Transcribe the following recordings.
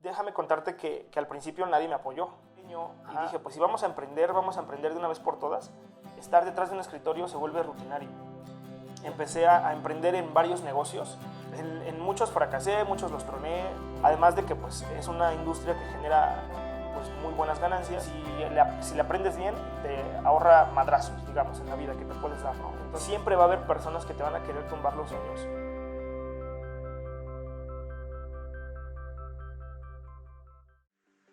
Déjame contarte que al principio nadie me apoyó. Y dije, pues si vamos a emprender de una vez por todas. Estar detrás de un escritorio se vuelve rutinario. Empecé a emprender en varios negocios. En muchos fracasé, muchos los troné. Además de que pues, es una industria que genera pues, muy buenas ganancias. Si le aprendes bien, te ahorra madrazos, digamos, en la vida que te puedes dar, ¿no? Entonces siempre va a haber personas que te van a querer tumbar los sueños.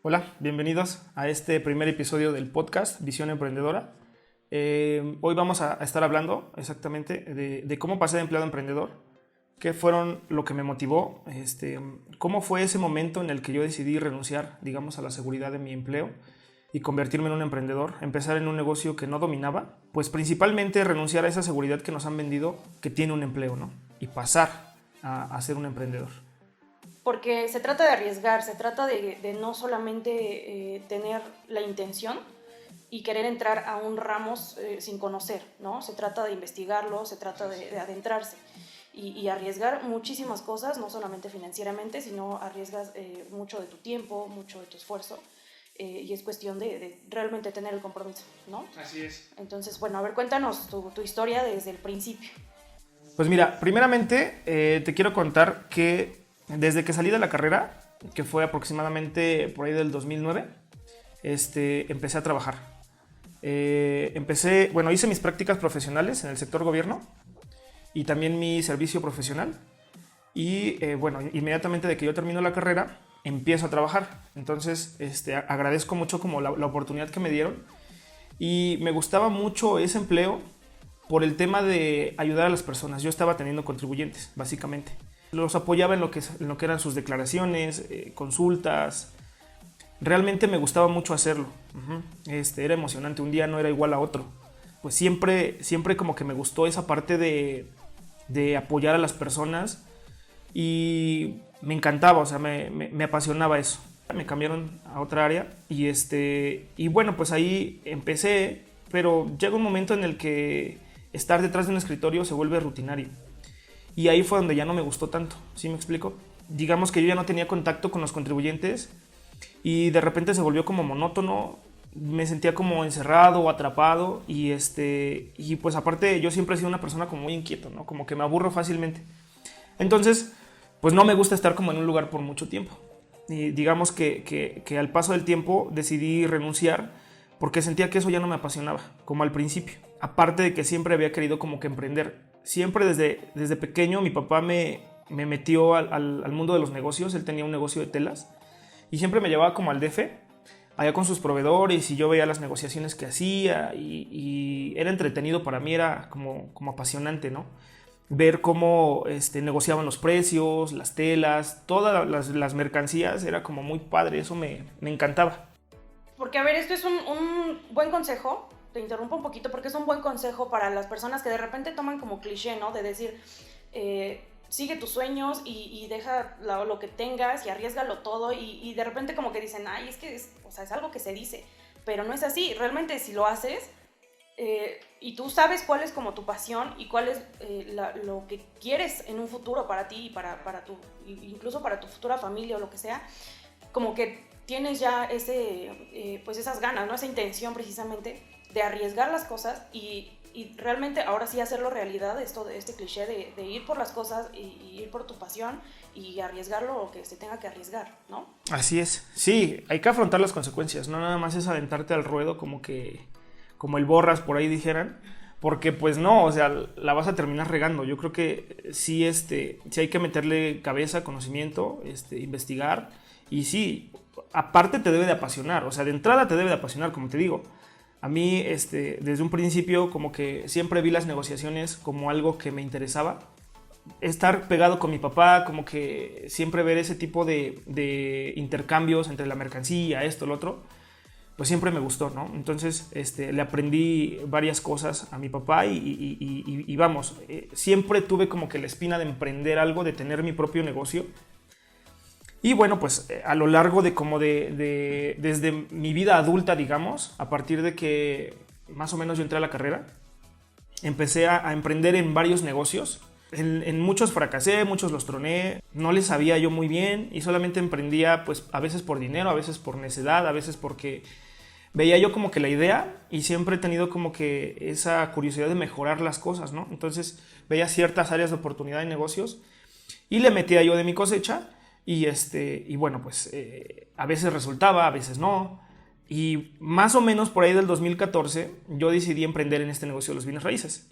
Hola, bienvenidos a este primer episodio del podcast Visión Emprendedora. Hoy vamos a estar hablando exactamente de cómo pasé de empleado a emprendedor, qué fueron lo que me motivó, cómo fue ese momento en el que yo decidí renunciar, digamos, a la seguridad de mi empleo y convertirme en un emprendedor, empezar en un negocio que no dominaba, pues principalmente renunciar a esa seguridad que nos han vendido que tiene un empleo, ¿no? Y pasar a ser un emprendedor. Porque se trata de arriesgar, se trata de no solamente tener la intención y querer entrar a un ramo sin conocer, ¿no? Se trata de investigarlo, se trata de adentrarse y arriesgar muchísimas cosas, no solamente financieramente, sino arriesgas mucho de tu tiempo, mucho de tu esfuerzo, y es cuestión de realmente tener el compromiso, ¿no? Así es. Entonces, bueno, a ver, cuéntanos tu historia desde el principio. Pues mira, primeramente te quiero contar que desde que salí de la carrera, que fue aproximadamente por ahí del 2009, empecé a trabajar. Hice mis prácticas profesionales en el sector gobierno y también mi servicio profesional. Y inmediatamente de que yo termino la carrera, empiezo a trabajar. Entonces, agradezco mucho como la oportunidad que me dieron. Y me gustaba mucho ese empleo por el tema de ayudar a las personas. Yo estaba teniendo contribuyentes, básicamente. Los apoyaba en lo que eran sus declaraciones, consultas. Realmente me gustaba mucho hacerlo. Era emocionante. Un día no era igual a otro. Pues siempre como que me gustó esa parte de apoyar a las personas. Y me encantaba, o sea, me apasionaba eso. Me cambiaron a otra área. Y bueno, pues ahí empecé. Pero llega un momento en el que estar detrás de un escritorio se vuelve rutinario. Y ahí fue donde ya no me gustó tanto, ¿sí me explico? Digamos que yo ya no tenía contacto con los contribuyentes y de repente se volvió como monótono, me sentía como encerrado o atrapado y pues aparte yo siempre he sido una persona como muy inquieta, ¿no? Como que me aburro fácilmente. Entonces, pues no me gusta estar como en un lugar por mucho tiempo. Y digamos que al paso del tiempo decidí renunciar porque sentía que eso ya no me apasionaba, como al principio. Aparte de que siempre había querido como que emprender. Siempre desde pequeño mi papá me metió al mundo de los negocios. Él tenía un negocio de telas y siempre me llevaba como al DF, allá con sus proveedores, y yo veía las negociaciones que hacía y era entretenido para mí, era como apasionante, ¿no? Ver cómo negociaban los precios, las telas, todas las mercancías, era como muy padre, eso me encantaba. Porque, a ver, esto es un buen consejo. Te interrumpo un poquito porque es un buen consejo para las personas que de repente toman como cliché, ¿no? De decir, sigue tus sueños y deja lo que tengas y arriésgalo todo y de repente como que dicen, ay, es que es algo que se dice, pero no es así. Realmente si lo haces y tú sabes cuál es como tu pasión y cuál es lo que quieres en un futuro para ti y incluso para tu futura familia o lo que sea, como que tienes ya esas ganas, ¿no? Esa intención precisamente de arriesgar las cosas y realmente ahora sí hacerlo realidad, este cliché de ir por las cosas y ir por tu pasión y arriesgar lo que se tenga que arriesgar, ¿no? Así es, sí, hay que afrontar las consecuencias, no nada más es aventarte al ruedo como el borras por ahí dijeran, porque pues no, o sea, la vas a terminar regando. Yo creo que sí, sí hay que meterle cabeza, conocimiento, investigar y sí, aparte te debe de apasionar, o sea, de entrada te debe de apasionar, como te digo. A mí, desde un principio, como que siempre vi las negociaciones como algo que me interesaba. Estar pegado con mi papá, como que siempre ver ese tipo de intercambios entre la mercancía, esto, lo otro, pues siempre me gustó, ¿no? Entonces, le aprendí varias cosas a mi papá y vamos, siempre tuve como que la espina de emprender algo, de tener mi propio negocio. Y bueno, pues a lo largo desde mi vida adulta, digamos, a partir de que más o menos yo entré a la carrera, empecé a emprender en varios negocios. En muchos fracasé, muchos los troné, no les sabía yo muy bien y solamente emprendía pues a veces por dinero, a veces por necedad, a veces porque veía yo como que la idea y siempre he tenido como que esa curiosidad de mejorar las cosas, ¿no? Entonces veía ciertas áreas de oportunidad en negocios y le metía yo de mi cosecha y bueno, pues a veces resultaba, a veces no. Y más o menos por ahí del 2014 yo decidí emprender en este negocio de los bienes raíces.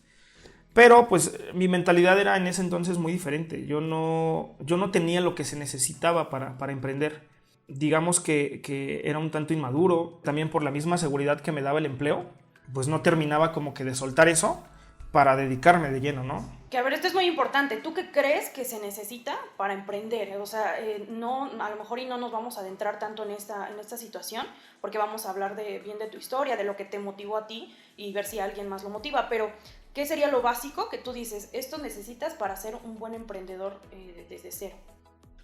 Pero pues mi mentalidad era en ese entonces muy diferente. Yo no tenía lo que se necesitaba para emprender. Digamos que era un tanto inmaduro. También por la misma seguridad que me daba el empleo, pues no terminaba como que de soltar eso para dedicarme de lleno, ¿no? Que a ver, esto es muy importante. ¿Tú qué crees que se necesita para emprender? O sea, no, a lo mejor y no nos vamos a adentrar tanto en esta situación, porque vamos a hablar bien de tu historia, de lo que te motivó a ti y ver si alguien más lo motiva. Pero, ¿qué sería lo básico que tú dices? Esto necesitas para ser un buen emprendedor desde cero.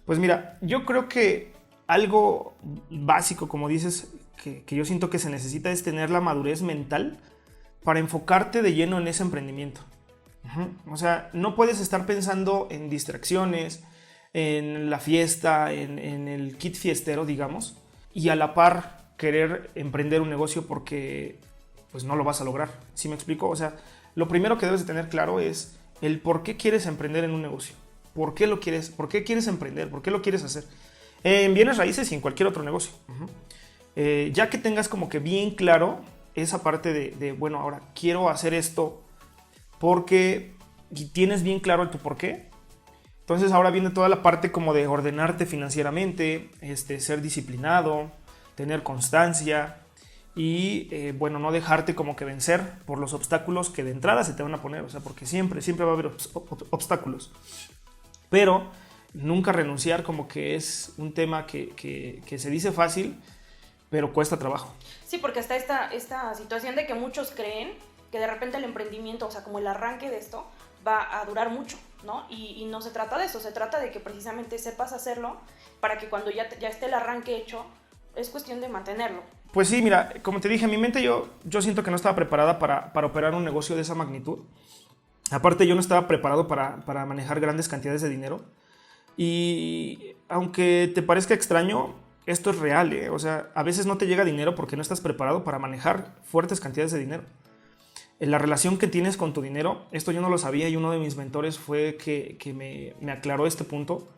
Pues mira, yo creo que algo básico, como dices, que yo siento que se necesita es tener la madurez mental para enfocarte de lleno en ese emprendimiento. O sea, no puedes estar pensando en distracciones, en la fiesta, en el kit fiestero, digamos, y a la par querer emprender un negocio porque pues no lo vas a lograr. ¿Sí me explico? O sea, lo primero que debes de tener claro es el por qué quieres emprender en un negocio. ¿Por qué lo quieres? ¿Por qué quieres emprender? ¿Por qué lo quieres hacer? En bienes raíces y en cualquier otro negocio. Ya que tengas como que bien claro esa parte de bueno, ahora quiero hacer esto porque tienes bien claro el tu por qué. Entonces ahora viene toda la parte como de ordenarte financieramente, ser disciplinado, tener constancia y bueno, no dejarte como que vencer por los obstáculos que de entrada se te van a poner, o sea, porque siempre va a haber obstáculos. Pero nunca renunciar, como que es un tema que se dice fácil, pero cuesta trabajo. Sí, porque está esta situación de que muchos creen que de repente el emprendimiento, o sea, como el arranque de esto, va a durar mucho, ¿no? Y no se trata de eso, se trata de que precisamente sepas hacerlo para que cuando ya esté el arranque hecho, es cuestión de mantenerlo. Pues sí, mira, como te dije, en mi mente yo siento que no estaba preparada para operar un negocio de esa magnitud. Aparte, yo no estaba preparado para manejar grandes cantidades de dinero. Y aunque te parezca extraño, esto es real, ¿eh? O sea, a veces no te llega dinero porque no estás preparado para manejar fuertes cantidades de dinero. En la relación que tienes con tu dinero, esto yo no lo sabía y uno de mis mentores fue que me aclaró este punto.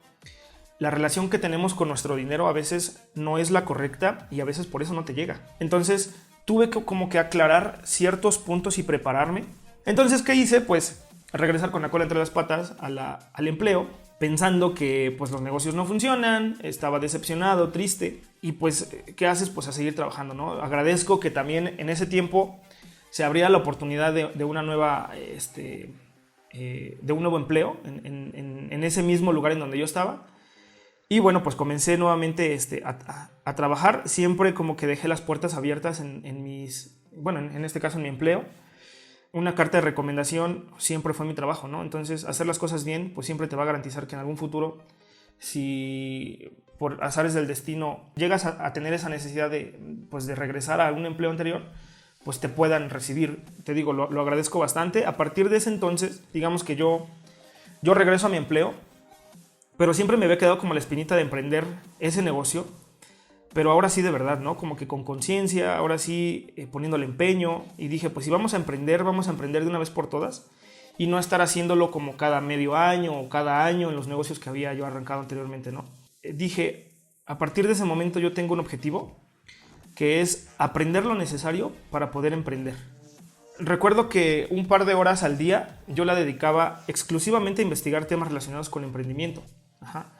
La relación que tenemos con nuestro dinero a veces no es la correcta y a veces por eso no te llega. Entonces tuve que como que aclarar ciertos puntos y prepararme. Entonces, ¿qué hice? Pues regresar con la cola entre las patas al empleo, pensando que pues los negocios no funcionan, estaba decepcionado, triste y pues ¿qué haces? Pues a seguir trabajando, ¿no? Agradezco que también en ese tiempo se abría la oportunidad de una nueva, de un nuevo empleo en ese mismo lugar en donde yo estaba. Y bueno, pues comencé nuevamente a trabajar. Siempre como que dejé las puertas abiertas en este caso en mi empleo. Una carta de recomendación siempre fue mi trabajo, ¿no? Entonces, hacer las cosas bien, pues siempre te va a garantizar que en algún futuro, si por azares del destino llegas a tener esa necesidad de regresar a un empleo anterior, pues te puedan recibir. Te digo, lo agradezco bastante. A partir de ese entonces, digamos que yo regreso a mi empleo, pero siempre me había quedado como la espinita de emprender ese negocio, pero ahora sí de verdad, ¿no? Como que con conciencia, ahora sí poniéndole empeño, y dije, pues si vamos a emprender de una vez por todas y no estar haciéndolo como cada medio año o cada año en los negocios que había yo arrancado anteriormente, ¿no? Dije, a partir de ese momento yo tengo un objetivo, que es aprender lo necesario para poder emprender. Recuerdo que un par de horas al día yo la dedicaba exclusivamente a investigar temas relacionados con emprendimiento. Ajá.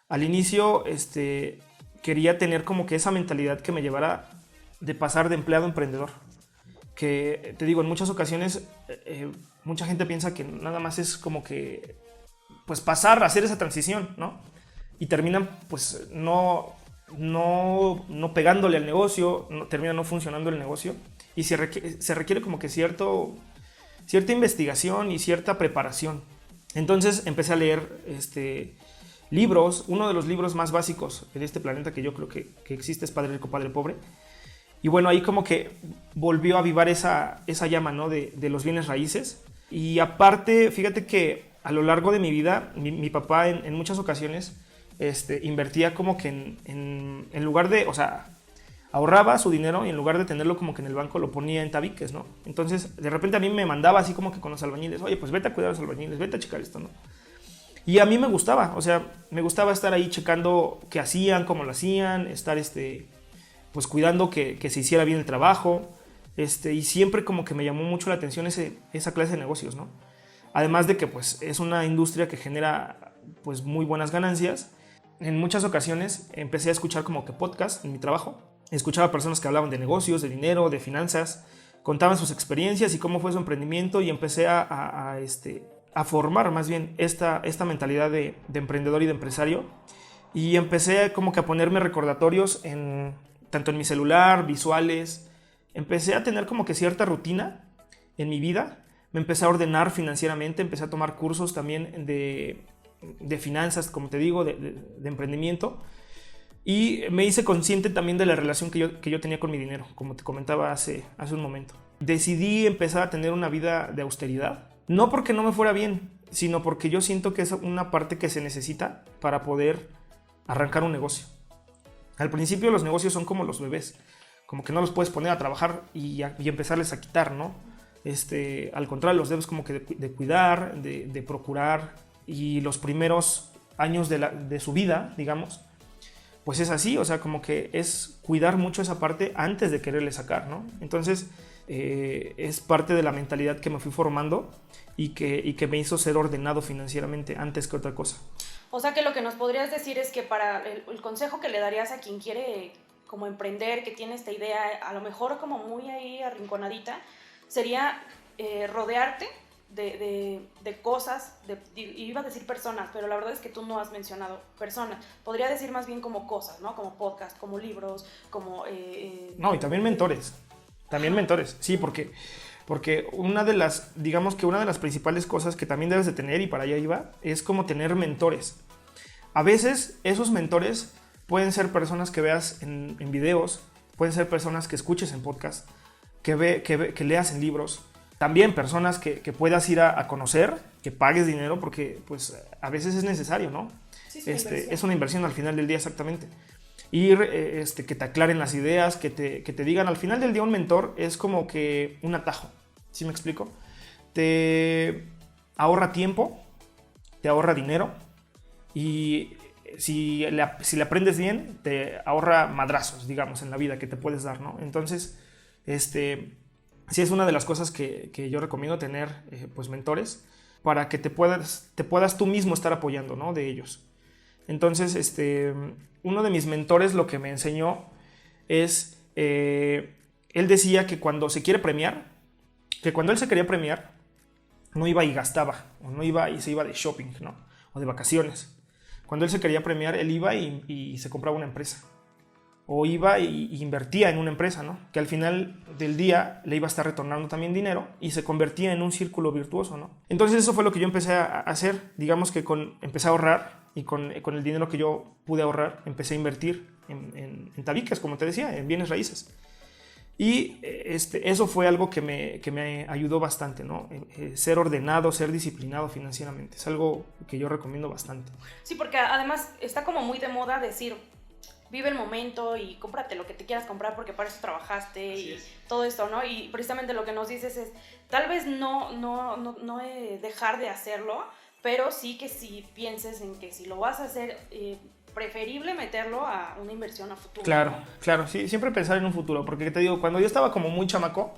Al inicio quería tener como que esa mentalidad que me llevara de pasar de empleado a emprendedor. Que te digo, en muchas ocasiones mucha gente piensa que nada más es como que pues pasar a hacer esa transición, ¿no? Y terminan pues no pegándole al negocio, termina no funcionando el negocio y se requiere como que cierta investigación y cierta preparación. Entonces empecé a leer libros. Uno de los libros más básicos de este planeta que yo creo que existe es Padre Rico, Padre Pobre. Y bueno, ahí como que volvió a avivar esa llama, ¿no? de los bienes raíces. Y aparte, fíjate que a lo largo de mi vida, mi papá en muchas ocasiones invertía como que en lugar de, o sea, ahorraba su dinero y en lugar de tenerlo como que en el banco lo ponía en tabiques, ¿no? Entonces, de repente a mí me mandaba así como que con los albañiles, oye, pues vete a cuidar a los albañiles, vete a checar esto, ¿no? Y a mí me gustaba, o sea, me gustaba estar ahí checando qué hacían, cómo lo hacían, estar pues cuidando que se hiciera bien el trabajo, y siempre como que me llamó mucho la atención esa clase de negocios, ¿no? Además de que pues es una industria que genera pues muy buenas ganancias. En muchas ocasiones empecé a escuchar como que podcast en mi trabajo. Escuchaba personas que hablaban de negocios, de dinero, de finanzas, contaban sus experiencias y cómo fue su emprendimiento y empecé a formar más bien esta mentalidad de emprendedor y de empresario y empecé como que a ponerme recordatorios tanto en mi celular, visuales. Empecé a tener como que cierta rutina en mi vida. Me empecé a ordenar financieramente, empecé a tomar cursos también de finanzas, como te digo, de emprendimiento. Y me hice consciente también de la relación que yo tenía con mi dinero, como te comentaba hace un momento. Decidí empezar a tener una vida de austeridad, no porque no me fuera bien, sino porque yo siento que es una parte que se necesita para poder arrancar un negocio. Al principio los negocios son como los bebés, como que no los puedes poner a trabajar y empezarles a quitar, ¿no? Al contrario, los debes como que de cuidar, de procurar, y los primeros años de su vida, digamos, pues es así, o sea, como que es cuidar mucho esa parte antes de quererle sacar, ¿no? Entonces, es parte de la mentalidad que me fui formando y que me hizo ser ordenado financieramente antes que otra cosa. O sea, que lo que nos podrías decir es que para el consejo que le darías a quien quiere como emprender, que tiene esta idea, a lo mejor como muy ahí arrinconadita, sería rodearte de cosas, iba a decir personas, pero la verdad es que tú no has mencionado personas. Podría decir más bien como cosas, ¿no? Como podcast, como libros, como... No, y también mentores. También mentores, sí, porque digamos que una de las principales cosas que también debes de tener, y para allá iba, es como tener mentores. A veces esos mentores pueden ser personas que veas en videos, pueden ser personas que escuches en podcast, que leas en libros, también personas que puedas ir a conocer, que pagues dinero, porque pues a veces es necesario, ¿no? Sí, es una inversión al final del día, exactamente. Ir, que te aclaren las ideas, que te digan, al final del día un mentor es como que un atajo, ¿sí me explico? Te ahorra tiempo, te ahorra dinero y si le aprendes bien, te ahorra madrazos, digamos, en la vida que te puedes dar, ¿no? Entonces, sí es una de las cosas que yo recomiendo tener, pues mentores, para que te puedas tú mismo estar apoyando, ¿no? De ellos. Entonces, uno de mis mentores lo que me enseñó es, él decía que cuando se quiere premiar, que cuando él se quería premiar, no iba y gastaba, o no iba y se iba de shopping, ¿no? O de vacaciones. Cuando él se quería premiar, él iba y se compraba una empresa. O iba y invertía en una empresa, ¿no? Que al final del día le iba a estar retornando también dinero y se convertía en un círculo virtuoso, ¿no? Entonces eso fue lo que yo empecé a hacer. Digamos que empecé a ahorrar y con el dinero que yo pude ahorrar empecé a invertir en tabiques, como te decía, en bienes raíces. Y eso fue algo que me ayudó bastante, ¿no? Ser ordenado, ser disciplinado financieramente. Es algo que yo recomiendo bastante. Sí, porque además está como muy de moda decir, vive el momento y cómprate lo que te quieras comprar porque para eso trabajaste y todo esto, ¿no? Y precisamente lo que nos dices es, tal vez no dejar de hacerlo, pero sí que si pienses en que si lo vas a hacer, preferible meterlo a una inversión a futuro. Claro, sí, siempre pensar en un futuro, porque te digo, cuando yo estaba como muy chamaco,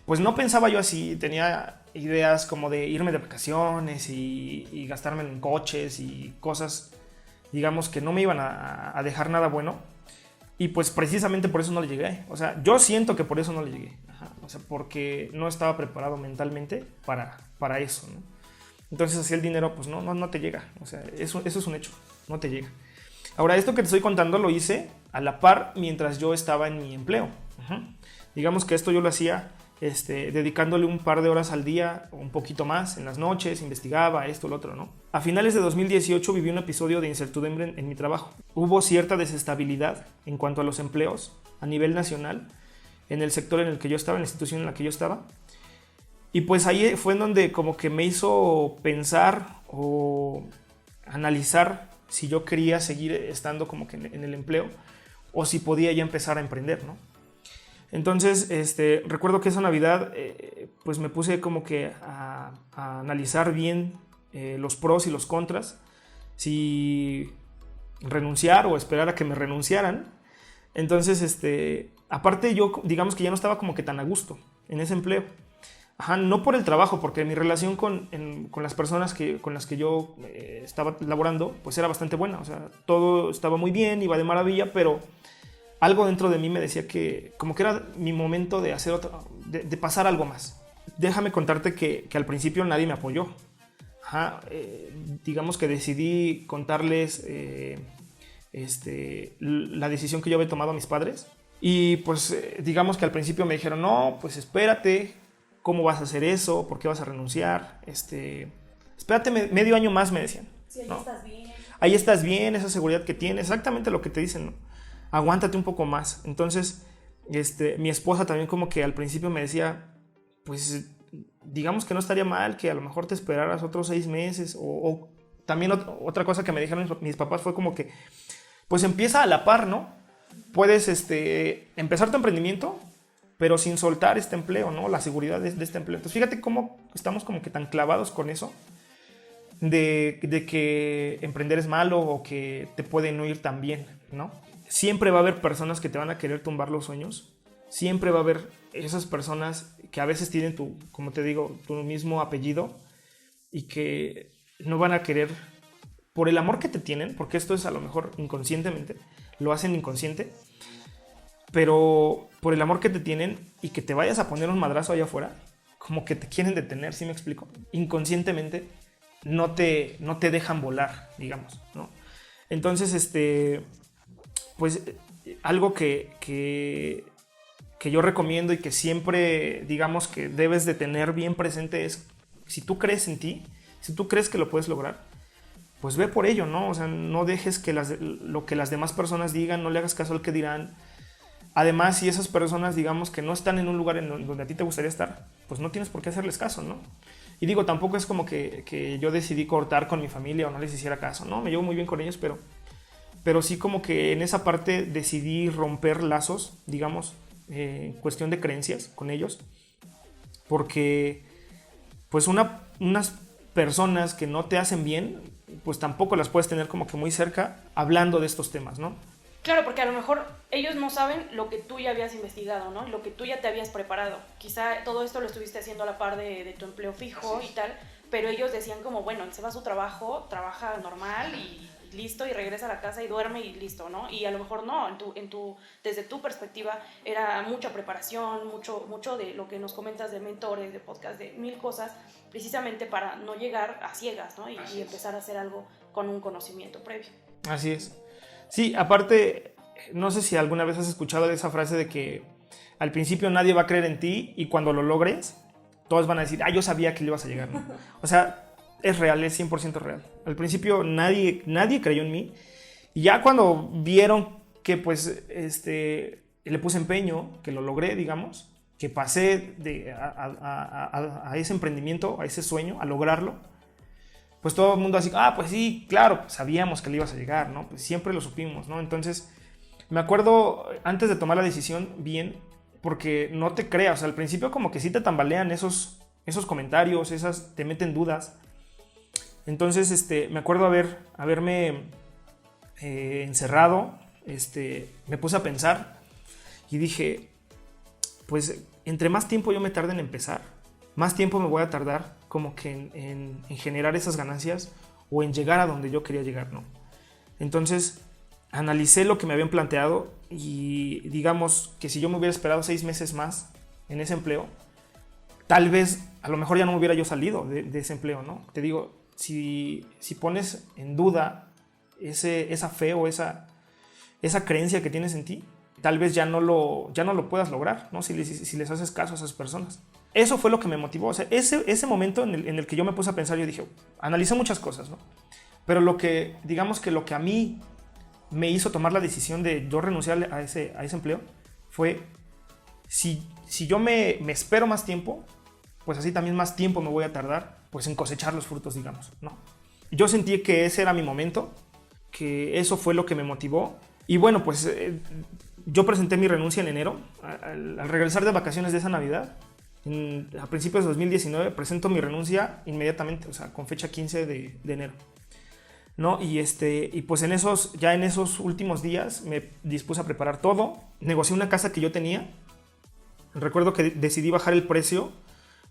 pues no pensaba yo así, tenía ideas como de irme de vacaciones y gastarme en coches y cosas, digamos, que no me iban a dejar nada bueno, y pues precisamente por eso no le llegué. O sea, yo siento que por eso no le llegué. O sea, porque no estaba preparado mentalmente para eso, ¿no? Entonces así el dinero pues no te llega. O sea, eso es un hecho, no te llega. Ahora, esto que te estoy contando lo hice a la par mientras yo estaba en mi empleo. Digamos que esto yo lo hacía dedicándole un par de horas al día, un poquito más, en las noches, investigaba esto, lo otro, ¿no? A finales de 2018 viví un episodio de incertidumbre en mi trabajo. Hubo cierta desestabilidad en cuanto a los empleos a nivel nacional, en el sector en el que yo estaba, en la institución en la que yo estaba. Y pues ahí fue en donde como que me hizo pensar o analizar si yo quería seguir estando como que en el empleo o si podía ya empezar a emprender, ¿no? Entonces, recuerdo que esa Navidad pues me puse como que a analizar bien los pros y los contras, si renunciar o esperar a que me renunciaran. Entonces, aparte yo digamos que ya no estaba como que tan a gusto en ese empleo. Ajá, no por el trabajo, porque mi relación con las personas con las que yo estaba laborando, pues era bastante buena. O sea, todo estaba muy bien, iba de maravilla, pero algo dentro de mí me decía que como que era mi momento de hacer de pasar algo más. Déjame contarte que al principio nadie me apoyó. Ajá, digamos que decidí contarles la decisión que yo había tomado a mis padres. Y pues digamos que al principio me dijeron, no, pues espérate, ¿cómo vas a hacer eso? ¿Por qué vas a renunciar? Espérate medio año más, me decían. Sí, ahí ¿no? estás bien. Ahí estás bien, esa seguridad que tienes, exactamente lo que te dicen, ¿no? Aguántate un poco más. Entonces, mi esposa también como que al principio me decía, pues digamos que no estaría mal que a lo mejor te esperaras otros 6 meses o también otra cosa que me dijeron mis papás fue como que, pues empieza a la par, ¿no? Puedes empezar tu emprendimiento, pero sin soltar este empleo, ¿no? La seguridad de este empleo. Entonces, fíjate cómo estamos como que tan clavados con eso, de que emprender es malo o que te puede no ir tan bien, ¿no? Siempre va a haber personas que te van a querer tumbar los sueños. Siempre va a haber esas personas que a veces tienen como te digo, tu mismo apellido y que no van a querer, por el amor que te tienen, porque esto es a lo mejor inconscientemente, lo hacen inconsciente, pero por el amor que te tienen y que te vayas a poner un madrazo allá afuera, como que te quieren detener, ¿sí me explico? Inconscientemente no te dejan volar, digamos, ¿no? Entonces, pues algo que yo recomiendo y que siempre digamos que debes de tener bien presente es, si tú crees en ti, si tú crees que lo puedes lograr, pues ve por ello, ¿no? O sea, no dejes que lo que las demás personas digan, no le hagas caso al que dirán. Además, si esas personas, digamos, que no están en un lugar donde a ti te gustaría estar, pues no tienes por qué hacerles caso, ¿no? Y digo, tampoco es como que yo decidí cortar con mi familia o no les hiciera caso, ¿no? Me llevo muy bien con ellos, pero sí como que en esa parte decidí romper lazos, digamos, en cuestión de creencias con ellos, porque pues unas personas que no te hacen bien, pues tampoco las puedes tener como que muy cerca hablando de estos temas, ¿no? Claro, porque a lo mejor ellos no saben lo que tú ya habías investigado, ¿no? Lo que tú ya te habías preparado. Quizá todo esto lo estuviste haciendo a la par de tu empleo fijo y tal, pero ellos decían como, bueno, él se va a su trabajo, trabaja normal y listo, y regresa a la casa y duerme y listo, ¿no? Y a lo mejor no, desde tu perspectiva era mucha preparación, mucho de lo que nos comentas de mentores, de podcast, de mil cosas, precisamente para no llegar a ciegas, ¿no? Y empezar a hacer algo con un conocimiento previo. Así es. Sí, aparte, no sé si alguna vez has escuchado esa frase de que al principio nadie va a creer en ti y cuando lo logres, todos van a decir, yo sabía que le ibas a llegar, ¿no? O sea, es real, es 100% real. Al principio nadie creyó en mí y ya cuando vieron que pues le puse empeño, que lo logré, digamos, que pasé a ese emprendimiento, a ese sueño, a lograrlo, pues todo el mundo así, pues sí, claro, sabíamos que le ibas a llegar, ¿no? Pues siempre lo supimos, ¿no? Entonces, me acuerdo antes de tomar la decisión bien, porque no te creas, o sea, al principio como que sí te tambalean esos comentarios, te meten dudas. Entonces, me acuerdo haberme encerrado, me puse a pensar y dije, pues entre más tiempo yo me tarde en empezar, más tiempo me voy a tardar como que en generar esas ganancias o en llegar a donde yo quería llegar, ¿no? Entonces, analicé lo que me habían planteado y digamos que si yo me hubiera esperado 6 meses más en ese empleo, tal vez a lo mejor ya no me hubiera yo salido de ese empleo, ¿no? Te digo, si pones en duda esa fe o esa creencia que tienes en ti, tal vez ya no lo puedas lograr, ¿no? Si les haces caso a esas personas. Eso fue lo que me motivó. O sea, ese momento en el que yo me puse a pensar, yo dije, analicé muchas cosas, ¿no? Pero lo que a mí me hizo tomar la decisión de yo renunciar a ese empleo fue, si yo me espero más tiempo, pues así también más tiempo me voy a tardar pues en cosechar los frutos, digamos, ¿no? Yo sentí que ese era mi momento, que eso fue lo que me motivó. Y bueno, pues yo presenté mi renuncia en enero. Al regresar de vacaciones de esa Navidad, a principios de 2019, presento mi renuncia inmediatamente, o sea, con fecha 15 de enero, ¿no? Y pues en esos últimos días me dispuse a preparar todo. Negocié una casa que yo tenía. Recuerdo que decidí bajar el precio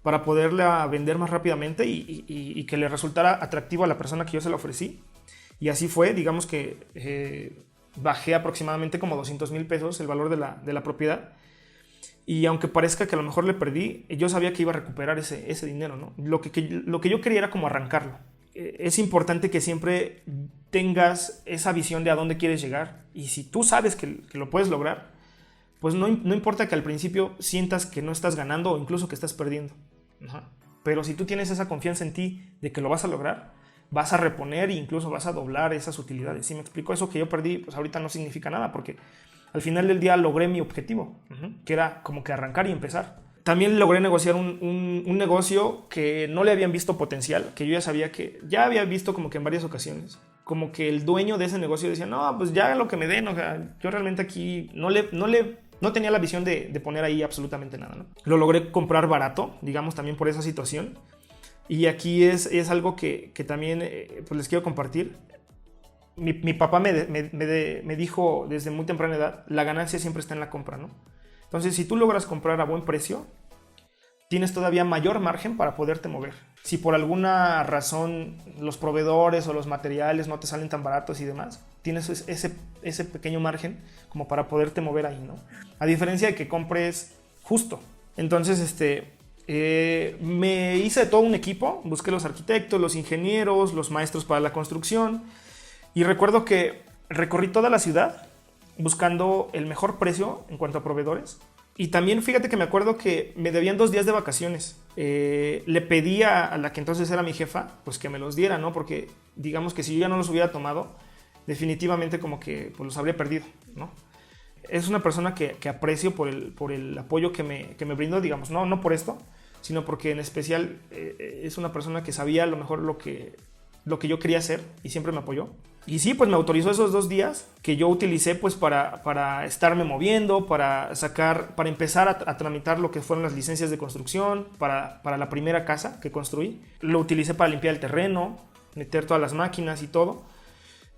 para poderla vender más rápidamente y que le resultara atractivo a la persona que yo se la ofrecí. Y así fue, digamos que bajé aproximadamente como 200,000 pesos el valor de la propiedad. Y aunque parezca que a lo mejor le perdí, yo sabía que iba a recuperar ese dinero, ¿no? Lo que yo quería era como arrancarlo. Es importante que siempre tengas esa visión de a dónde quieres llegar. Y si tú sabes que lo puedes lograr, pues no importa que al principio sientas que no estás ganando o incluso que estás perdiendo. Ajá. Pero si tú tienes esa confianza en ti de que lo vas a lograr, vas a reponer e incluso vas a doblar esas utilidades. ¿Sí me explico? Eso que yo perdí, pues ahorita no significa nada porque al final del día logré mi objetivo, que era como que arrancar y empezar. También logré negociar un negocio que no le habían visto potencial, que yo ya había visto como que en varias ocasiones, como que el dueño de ese negocio decía, no, pues ya lo que me den, o sea, yo realmente aquí no tenía la visión de poner ahí absolutamente nada, ¿no? Lo logré comprar barato, digamos, también por esa situación. Y aquí es algo que también pues les quiero compartir. Mi papá me dijo desde muy temprana edad, la ganancia siempre está en la compra, ¿no? Entonces, si tú logras comprar a buen precio, tienes todavía mayor margen para poderte mover. Si por alguna razón los proveedores o los materiales no te salen tan baratos y demás, tienes ese pequeño margen como para poderte mover ahí, ¿no? A diferencia de que compres justo. Entonces, me hice de todo un equipo, busqué los arquitectos, los ingenieros, los maestros para la construcción y recuerdo que recorrí toda la ciudad buscando el mejor precio en cuanto a proveedores. Y también fíjate que me acuerdo que me debían 2 días de vacaciones. Le pedí a la que entonces era mi jefa, pues que me los diera, ¿no? Porque digamos que si yo ya no los hubiera tomado, definitivamente como que pues los habría perdido, ¿no? Es una persona que aprecio por el apoyo que me brindó, digamos, no por esto, sino porque en especial es una persona que sabía a lo mejor lo que yo quería hacer y siempre me apoyó. Y sí, pues me autorizó esos 2 días que yo utilicé pues para estarme moviendo, para empezar a tramitar lo que fueron las licencias de construcción, para la primera casa que construí. Lo utilicé para limpiar el terreno, meter todas las máquinas y todo.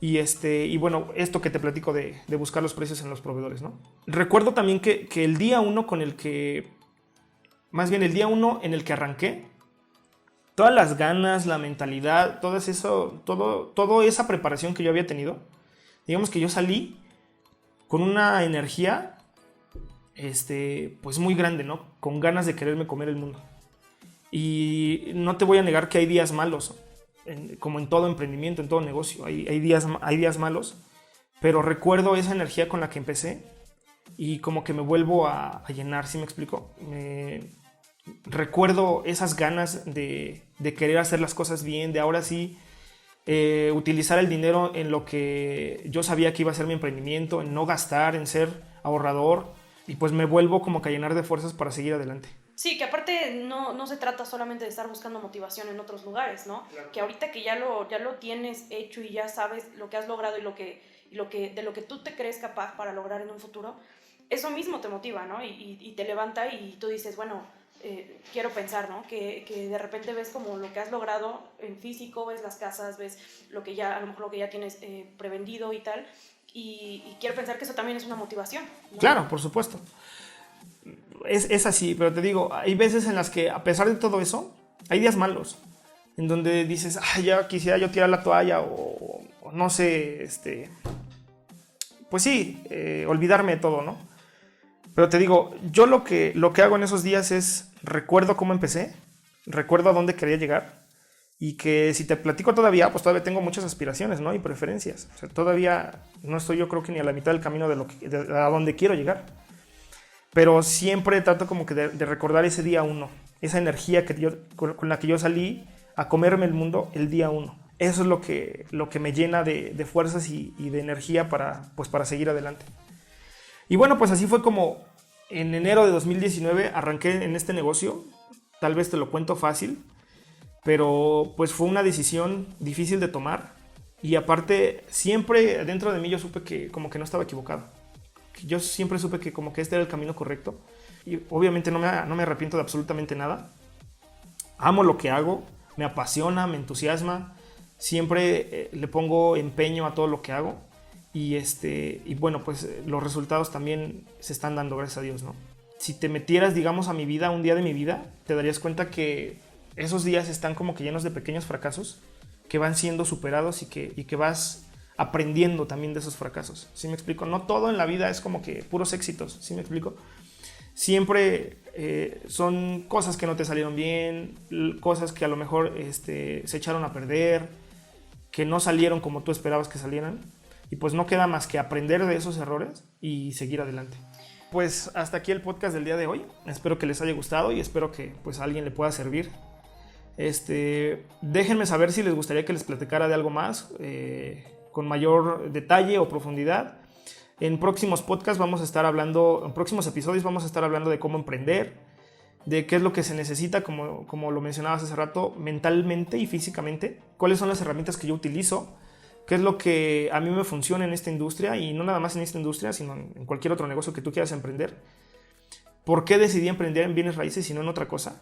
Y bueno, esto que te platico de buscar los precios en los proveedores, ¿no? Recuerdo también que el día 1 en el que arranqué, todas las ganas, la mentalidad, toda esa preparación que yo había tenido, digamos que yo salí con una energía pues muy grande, ¿no? Con ganas de quererme comer el mundo. Y no te voy a negar que hay días malos, como en todo emprendimiento, en todo negocio, hay días malos, pero recuerdo esa energía con la que empecé y como que me vuelvo a llenar, ¿sí me explico? Recuerdo esas ganas de querer hacer las cosas bien, de ahora sí utilizar el dinero en lo que yo sabía que iba a ser mi emprendimiento, en no gastar, en ser ahorrador, y pues me vuelvo como que a llenar de fuerzas para seguir adelante. Sí, que aparte no se trata solamente de estar buscando motivación en otros lugares, ¿no? Claro. Que ahorita que ya lo tienes hecho y ya sabes lo que has logrado y de lo que tú te crees capaz para lograr en un futuro, eso mismo te motiva, ¿no? Y te levanta y tú dices, bueno, quiero pensar, ¿no? Que de repente ves como lo que has logrado en físico, ves las casas, ves a lo mejor lo que ya tienes prevendido y tal, y quiero pensar que eso también es una motivación, ¿no? Claro, por supuesto. Es así, pero te digo, hay veces en las que a pesar de todo eso, hay días malos, en donde dices, ya quisiera yo tirar la toalla o no sé, pues sí, olvidarme de todo, ¿no? Pero te digo, yo lo que hago en esos días es recuerdo cómo empecé, recuerdo a dónde quería llegar y que si te platico todavía, pues todavía tengo muchas aspiraciones, ¿no? Y preferencias. O sea, todavía no estoy yo creo que ni a la mitad del camino de a donde quiero llegar. Pero siempre trato como que de recordar ese día 1, esa energía con la que yo salí a comerme el mundo el día 1. Eso es lo que me llena de fuerzas y de energía para seguir adelante. Y bueno, pues así fue como en enero de 2019 arranqué en este negocio. tal vez te lo cuento fácil, pero pues fue una decisión difícil de tomar. Y aparte, siempre dentro de mí yo supe que como que no estaba equivocado. Yo siempre supe que como que este era el camino correcto. Y obviamente no me arrepiento de absolutamente nada. Amo lo que hago, me apasiona, me entusiasma. Siempre le pongo empeño a todo lo que hago. Y bueno, pues los resultados también se están dando, gracias a Dios, ¿no? Si te metieras, digamos, a mi vida, un día de mi vida, te darías cuenta que esos días están como que llenos de pequeños fracasos que van siendo superados y que vas aprendiendo también de esos fracasos. ¿Sí me explico? No todo en la vida es como que puros éxitos, ¿sí me explico? Siempre son cosas que no te salieron bien, cosas que a lo mejor se echaron a perder, que no salieron como tú esperabas que salieran. Y pues no queda más que aprender de esos errores y seguir adelante. Pues hasta aquí el podcast del día de hoy. Espero que les haya gustado y espero que pues a alguien le pueda servir. Déjenme saber si les gustaría que les platicara de algo más con mayor detalle o profundidad. En próximos podcasts en próximos episodios vamos a estar hablando de cómo emprender, de qué es lo que se necesita, como lo mencionabas hace rato, mentalmente y físicamente, cuáles son las herramientas que yo utilizo, qué es lo que a mí me funciona en esta industria, y no nada más en esta industria, sino en cualquier otro negocio que tú quieras emprender. ¿Por qué decidí emprender en bienes raíces y no en otra cosa?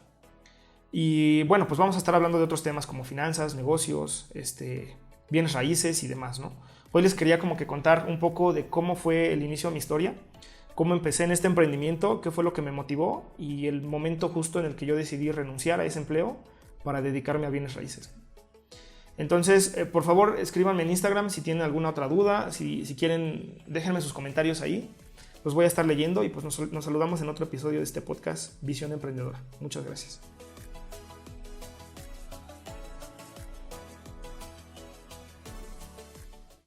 Y bueno, pues vamos a estar hablando de otros temas como finanzas, negocios, bienes raíces y demás, ¿no? Hoy les quería como que contar un poco de cómo fue el inicio de mi historia, cómo empecé en este emprendimiento, qué fue lo que me motivó y el momento justo en el que yo decidí renunciar a ese empleo para dedicarme a bienes raíces. Entonces, por favor, escríbanme en Instagram si tienen alguna otra duda, si quieren, déjenme sus comentarios ahí. Los voy a estar leyendo y pues nos saludamos en otro episodio de este podcast Visión Emprendedora. Muchas gracias.